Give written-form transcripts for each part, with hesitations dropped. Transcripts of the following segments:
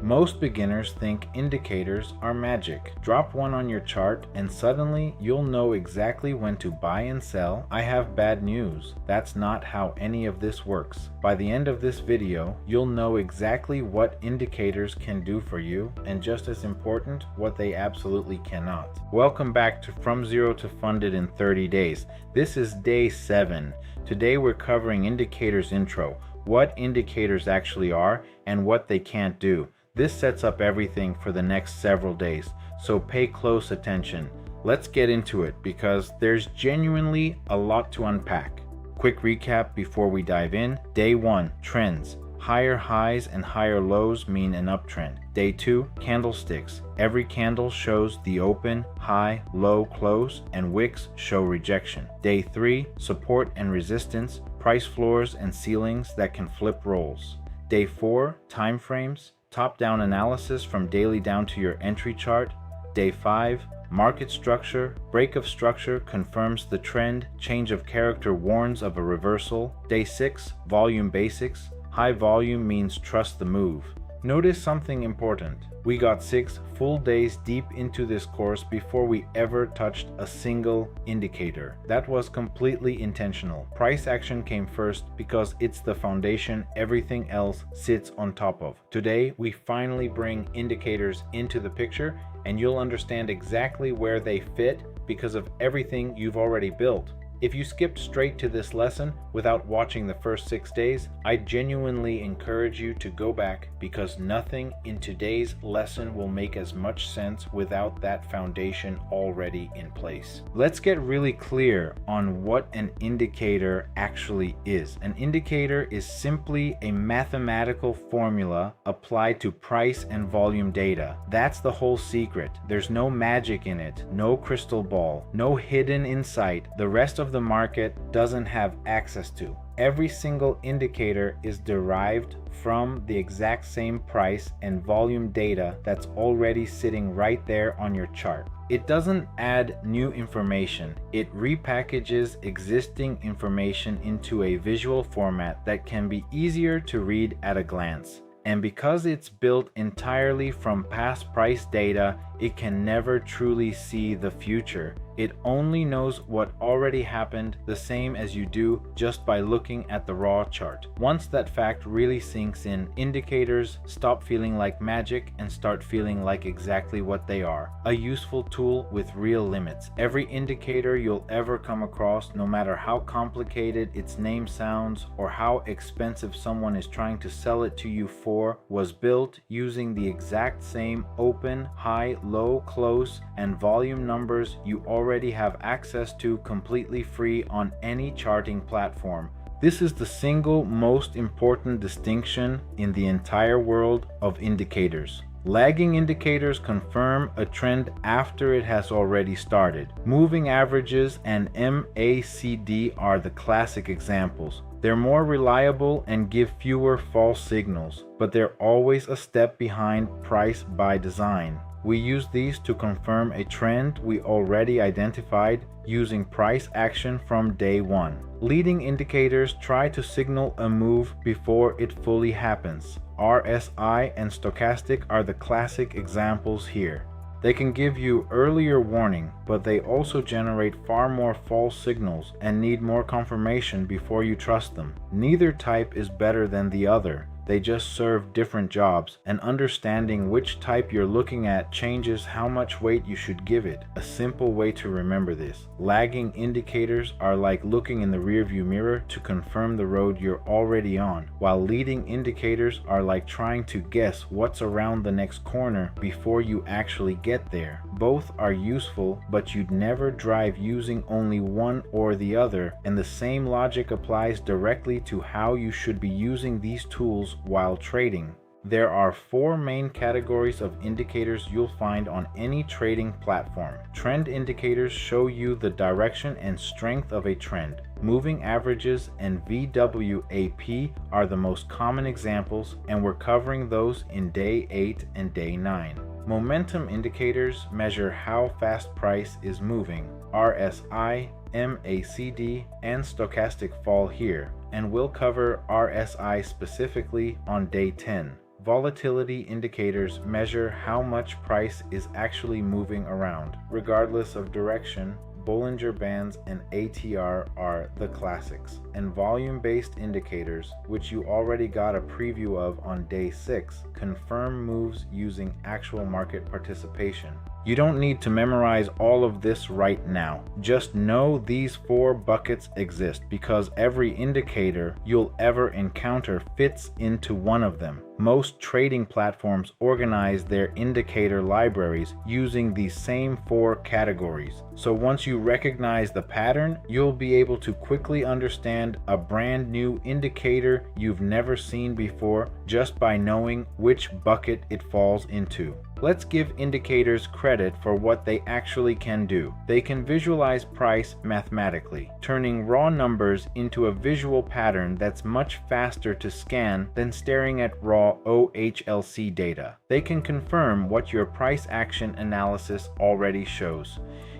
Most beginners think indicators are magic. Drop one on your chart and suddenly you'll know exactly when to buy and sell. I have bad news. That's not how any of this works. By the end of this video, you'll know exactly what indicators can do for you, and just as important, what they absolutely cannot. Welcome back to From Zero to Funded in 30 Days. This is day 7. Today we're covering indicators intro, what indicators actually are, and what they can't do. This sets up everything for the next several days, so pay close attention. Let's get into it because there's genuinely a lot to unpack. Quick recap before we dive in. Day 1, trends. Higher highs and higher lows mean an uptrend. Day 2, candlesticks. Every candle shows the open, high, low, close, and wicks show rejection. Day 3, support and resistance, price floors and ceilings that can flip rolls. Day 4, time frames. Top-down analysis from daily down to your entry chart. Day 5, market structure. Break of structure confirms the trend. Change of character warns of a reversal. Day 6, volume basics. High volume means trust the move. Notice something important. We got 6 full days deep into this course before we ever touched a single indicator. That was completely intentional. Price action came first because it's the foundation everything else sits on top of. Today, we finally bring indicators into the picture, and you'll understand exactly where they fit because of everything you've already built. If you skipped straight to this lesson without watching the first 6 days, I genuinely encourage you to go back because nothing in today's lesson will make as much sense without that foundation already in place. Let's get really clear on what an indicator actually is. An indicator is simply a mathematical formula applied to price and volume data. That's the whole secret. There's no magic in it, no crystal ball, no hidden insight the rest of the market doesn't have access to. Every single indicator is derived from the exact same price and volume data that's already sitting right there on your chart. It doesn't add new information. It repackages existing information into a visual format that can be easier to read at a glance. And because it's built entirely from past price data, it can never truly see the future. It only knows what already happened, the same as you do just by looking at the raw chart. Once that fact really sinks in, indicators stop feeling like magic and start feeling like exactly what they are: a useful tool with real limits. Every indicator you'll ever come across, no matter how complicated its name sounds or how expensive someone is trying to sell it to you for, was built using the exact same open, high, low, close, and volume numbers you already have access to completely free on any charting platform. This is the single most important distinction in the entire world of indicators. Lagging indicators confirm a trend after it has already started. Moving averages and MACD are the classic examples. They're more reliable and give fewer false signals, but they're always a step behind price by design. We use these to confirm a trend we already identified using price action from day 1. Leading indicators try to signal a move before it fully happens. RSI and stochastic are the classic examples here. They can give you earlier warning, but they also generate far more false signals and need more confirmation before you trust them. Neither type is better than the other. They just serve different jobs, and understanding which type you're looking at changes how much weight you should give it. A simple way to remember this: lagging indicators are like looking in the rearview mirror to confirm the road you're already on, while leading indicators are like trying to guess what's around the next corner before you actually get there. Both are useful, but you'd never drive using only one or the other, and the same logic applies directly to how you should be using these tools while trading. There are 4 main categories of indicators you'll find on any trading platform. Trend indicators show you the direction and strength of a trend. Moving averages and VWAP are the most common examples, and we're covering those in day 8 and day 9. Momentum indicators measure how fast price is moving. RSI, MACD, and stochastic fall here, and we'll cover RSI specifically on day 10. Volatility indicators measure how much price is actually moving around. Regardless of direction, Bollinger Bands and ATR are the classics, and volume-based indicators, which you already got a preview of on day 6, confirm moves using actual market participation. You don't need to memorize all of this right now. Just know these 4 buckets exist because every indicator you'll ever encounter fits into one of them. Most trading platforms organize their indicator libraries using these same 4 categories. So once you recognize the pattern, you'll be able to quickly understand a brand new indicator you've never seen before just by knowing which bucket it falls into. Let's give indicators credit for what they actually can do. They can visualize price mathematically, turning raw numbers into a visual pattern that's much faster to scan than staring at raw OHLC data. They can confirm what your price action analysis already shows,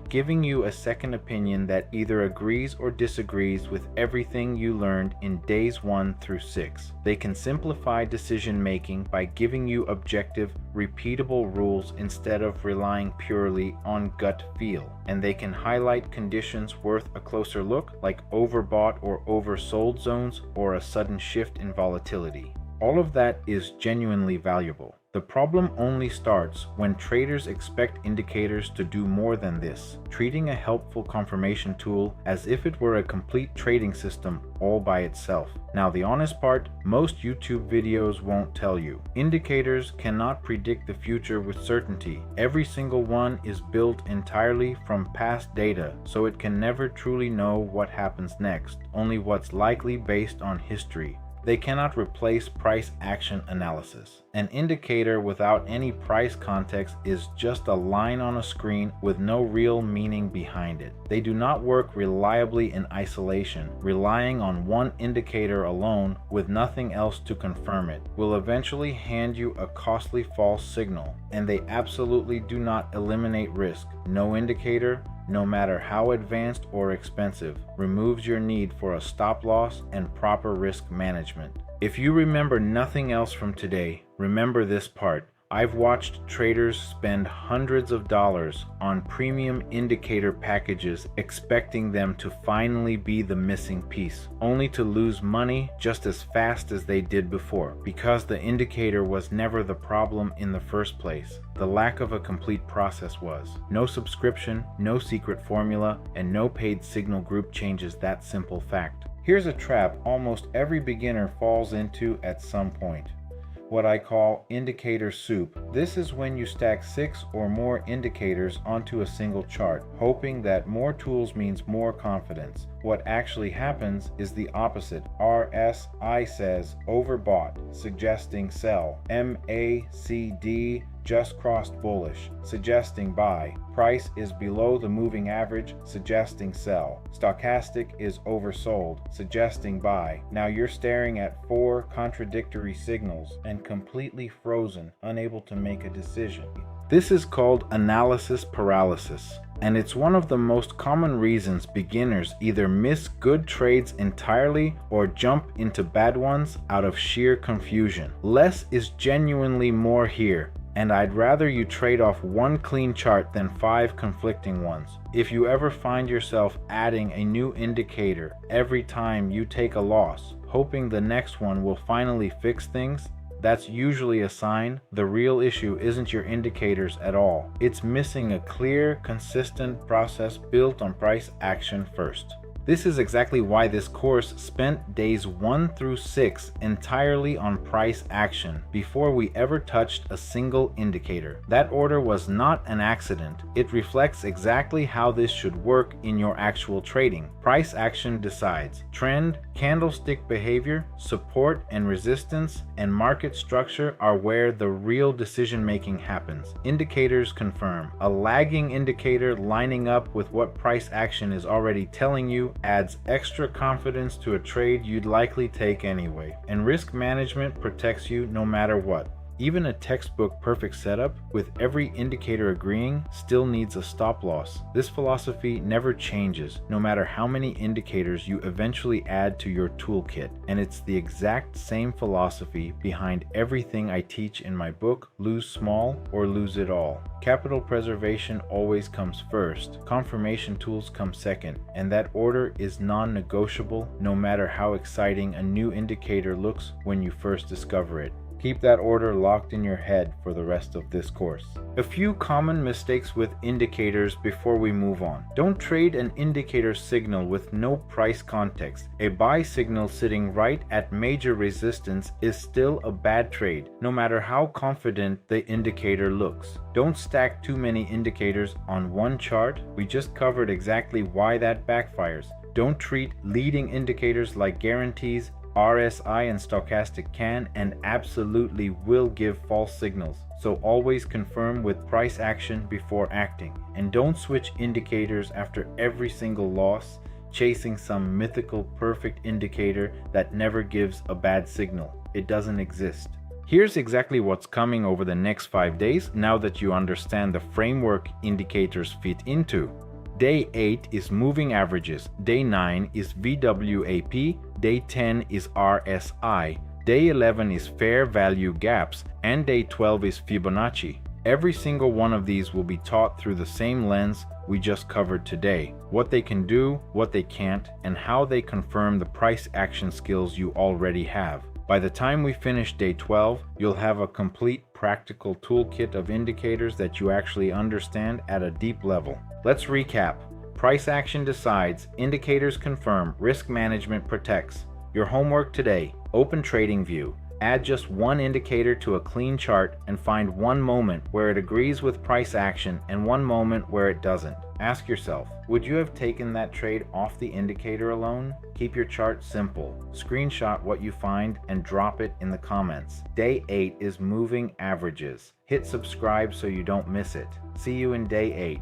giving you a second opinion that either agrees or disagrees with everything you learned in days 1 through 6. They can simplify decision making by giving you objective, repeatable rules instead of relying purely on gut feel. And they can highlight conditions worth a closer look, like overbought or oversold zones or a sudden shift in volatility. All of that is genuinely valuable. The problem only starts when traders expect indicators to do more than this, treating a helpful confirmation tool as if it were a complete trading system all by itself. Now, the honest part, most YouTube videos won't tell you. Indicators cannot predict the future with certainty. Every single one is built entirely from past data, so it can never truly know what happens next, only what's likely based on history. They cannot replace price action analysis. An indicator without any price context is just a line on a screen with no real meaning behind it. They do not work reliably in isolation. Relying on one indicator alone with nothing else to confirm it will eventually hand you a costly false signal, and they absolutely do not eliminate risk. No indicator, no matter how advanced or expensive, removes your need for a stop loss and proper risk management. If you remember nothing else from today, remember this part. I've watched traders spend hundreds of dollars on premium indicator packages expecting them to finally be the missing piece, only to lose money just as fast as they did before, because the indicator was never the problem in the first place. The lack of a complete process was. No subscription, no secret formula, and no paid signal group changes that simple fact. Here's a trap almost every beginner falls into at some point. What I call indicator soup. This is when you stack 6 or more indicators onto a single chart, hoping that more tools means more confidence. What actually happens is the opposite. RSI says overbought, suggesting sell. MACD just crossed bullish, suggesting buy. Price is below the moving average, suggesting sell. Stochastic is oversold, suggesting buy. Now you're staring at 4 contradictory signals and completely frozen, unable to make a decision. This is called analysis paralysis, and it's one of the most common reasons beginners either miss good trades entirely or jump into bad ones out of sheer confusion. Less is genuinely more here, and I'd rather you trade off one clean chart than 5 conflicting ones. If you ever find yourself adding a new indicator every time you take a loss, hoping the next one will finally fix things, that's usually a sign the real issue isn't your indicators at all. It's missing a clear, consistent process built on price action first. This is exactly why this course spent days 1 through 6 entirely on price action before we ever touched a single indicator. That order was not an accident. It reflects exactly how this should work in your actual trading. Price action decides trend, candlestick behavior, support and resistance, and market structure are where the real decision making happens. Indicators confirm. A lagging indicator lining up with what price action is already telling you adds extra confidence to a trade you'd likely take anyway, and risk management protects you no matter what. Even a textbook perfect setup, with every indicator agreeing, still needs a stop loss. This philosophy never changes, no matter how many indicators you eventually add to your toolkit, and it's the exact same philosophy behind everything I teach in my book, Lose Small or Lose It All. Capital preservation always comes first, confirmation tools come second, and that order is non-negotiable no matter how exciting a new indicator looks when you first discover it. Keep that order locked in your head for the rest of this course. A few common mistakes with indicators before we move on. Don't trade an indicator signal with no price context. A buy signal sitting right at major resistance is still a bad trade, no matter how confident the indicator looks. Don't stack too many indicators on one chart. We just covered exactly why that backfires. Don't treat leading indicators like guarantees. RSI and stochastic can and absolutely will give false signals, so always confirm with price action before acting. And don't switch indicators after every single loss, chasing some mythical perfect indicator that never gives a bad signal. It doesn't exist. Here's exactly what's coming over the next 5 days now that you understand the framework indicators fit into. Day 8 is moving averages, Day 9 is VWAP, Day 10 is RSI, Day 11 is fair value gaps, and Day 12 is Fibonacci. Every single one of these will be taught through the same lens we just covered today: what they can do, what they can't, and how they confirm the price action skills you already have. By the time we finish Day 12, you'll have a complete practical toolkit of indicators that you actually understand at a deep level. Let's recap. Price action decides, indicators confirm, risk management protects. Your homework today: open TradingView. Add just one indicator to a clean chart and find one moment where it agrees with price action and one moment where it doesn't. Ask yourself, would you have taken that trade off the indicator alone? Keep your chart simple. Screenshot what you find and drop it in the comments. Day 8 is moving averages. Hit subscribe so you don't miss it. See you in Day 8.